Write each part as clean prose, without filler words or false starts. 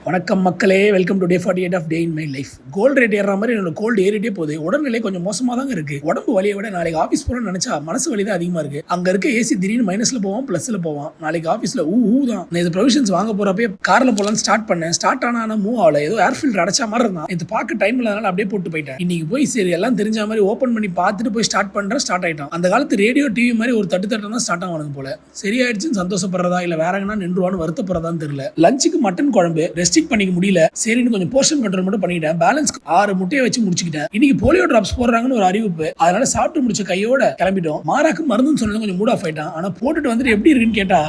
வணக்கம் மக்களே, welcome to day 48 of day in my life. Gold rate ஏற மாதிரி என்னோட கோல்டு ஏறிட்டே போகுது. உடல்நிலை கொஞ்சம் மோசமாக தாங்க இருக்கு. உடம்பு வலியை விட நாளைக்கு ஆஃபீஸ் போகிறோம்னு நினைச்சா மனசு வலி தான் அதிகமாக இருக்கு. அங்கே இருக்க ஏசி திடீர்னு மைனஸ்ல போவோம், பிளஸ்ல போவோம். நாளைக்கு ஆஃபீஸில் தான். நான் இது ப்ரொவிஷன்ஸ் வாங்க போறப்பே காரில் போகலான்னு ஸ்டார்ட் பண்ணேன். ஸ்டார்ட் ஆனால் மூவ் ஆகல. ஏதோ ஏர் ஃபில்டர் அடைச்ச மாதிரி இருந்தான். இது பார்க்க டைம் இல்லாதனால அப்படியே போட்டு போயிட்டேன். இன்னைக்கு போய் சரி எல்லாம் தெரிஞ்ச மாதிரி ஓப்பன் பண்ணி பார்த்துட்டு போய் ஸ்டார்ட் பண்ணுறேன். ஸ்டார்ட் ஆயிட்டான். அந்த காலத்து ரேடியோ டிவி மாதிரி ஒரு தட்டு தான் ஸ்டார்ட் ஆகணும் போல. சரியாயிடுச்சுன்னு சந்தோஷப்படுறதா இல்லை வேற எங்கன்னா நின்றுவான்னு வருத்தப்படுறதான்னு தெரியல. லஞ்சுக்கு மட்டன் குழம்பு ரெஸ்ட்ரிக்ட் பண்ணிக்க முடியல. சரின்னு கொஞ்சம் போர்ஷன் கண்ட்ரோல் மட்டும் பண்ணிட்டேன். பேலன்ஸ் 6 முட்டையை வச்சு முடிச்சுக்கிட்டேன். இன்னைக்கு போலியோ டிராப்ஸ் போடுறாங்கன்னு ஒரு அறிவிப்பு. அதனால சாப்பிட்டு முடிச்ச கையோட கிளம்பிட்டோம். மாராக்கு மருந்துன்னு சொன்னது கொஞ்சம் மூட் ஆஃப் ஆயிட்டான். ஆனா போட்டுட்டு வந்துட்டு எப்படி இருக்குன்னு கேட்டா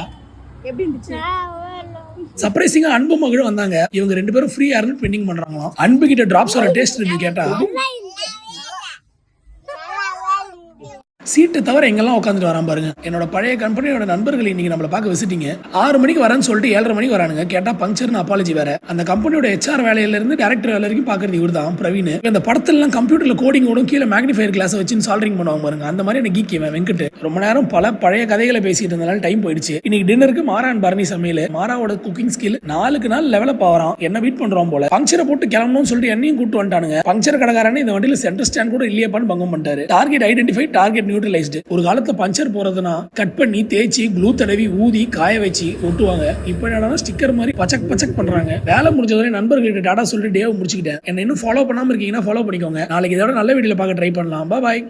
எப்படி இருந்துச்சு? சர்ப்ரைசிங்கா அன்பு மகளும் வந்தாங்க. இவங்க 2 பேரும் ஃப்ரீயா இருந்து பெண்டிங் பண்றாங்களாம். அன்பு கிட்ட டிராப்ஸோட டேஸ்ட் இருக்கு கேட்டா சீட்டை தவிர எங்கெல்லாம் உட்காந்துட்டு வரான் பாருங்க. என்னோட பழைய கம்பெனியோட நண்பர்கள் இன்னைக்கு நம்மளை பார்க்க விசிட்டிங்க. 6 மணிக்கு வரேன்னு சொல்லிட்டு 7:30 மணிக்கு வரானுங்க. கேட்டா பங்க்சர்னு அப்பாலஜி வேற. அந்த கம்பெனியோட HR வேலையில இருந்து டைரக்டர் வேலை வரைக்கும் பாக்குறது இவர் தான் பிரவீன். இந்த படத்துல எல்லாம் கம்ப்யூட்டர்ல கோடிங் ஓடும், கீழே மேக்னிஃபயர் கிளாஸ் வச்சு சால்வரிங் பண்ணுவாங்க பாருங்க. அந்த மாதிரி எனக்கு கீக்கிவன் வெங்கட். ரொம்ப நேரம் பல பழைய கதைகளை பேசிட்டு இருந்தனால டைம் போயிடுச்சு. இன்னைக்கு டின்னருக்கு மாரான் பரணி சமையல். மாராவோட குக்கிங் ஸ்கில் 4 நாள் லெவலப் ஆகிறான். என்ன வீட் பண்றோம் போல. பங்க்சரை போட்டு கிளம்பணும்னு சொல்லிட்டு என்னையும் கூட்டு வந்துட்டானுங்க. பங்க்சர் கடைக்காரனே இந்த வண்டியில சென்டர் ஸ்டாண்ட் கூட இல்லையாப்பான்னு பங்கம் பண்ணிட்டாரு. Target identify, target neutralised. ஒரு காலத்துல பஞ்சர் போறதுனா கட் பண்ணி தேய்ச்சி க்ளூ தடவி ஊதி காய வச்சு ஒட்டுவாங்க. இப்போ என்னன்னா ஸ்டிக்கர் மாதிரி பச்சக் பச்சக் பண்றாங்க. வேலை முடிஞ்சதுல நண்பர்கிட்ட டாடா சொல்லிட்டு டேவை முடிச்சுக்கிட்டேன். என்ன இன்னும் ஃபாலோ பண்ணாம இருக்கீங்கன்னா ஃபாலோ பண்ணிக்கோங்க. நாளைக்கு இதோட நல்ல வீடியோல பார்க்க ட்ரை பண்ணலாம். பாய்.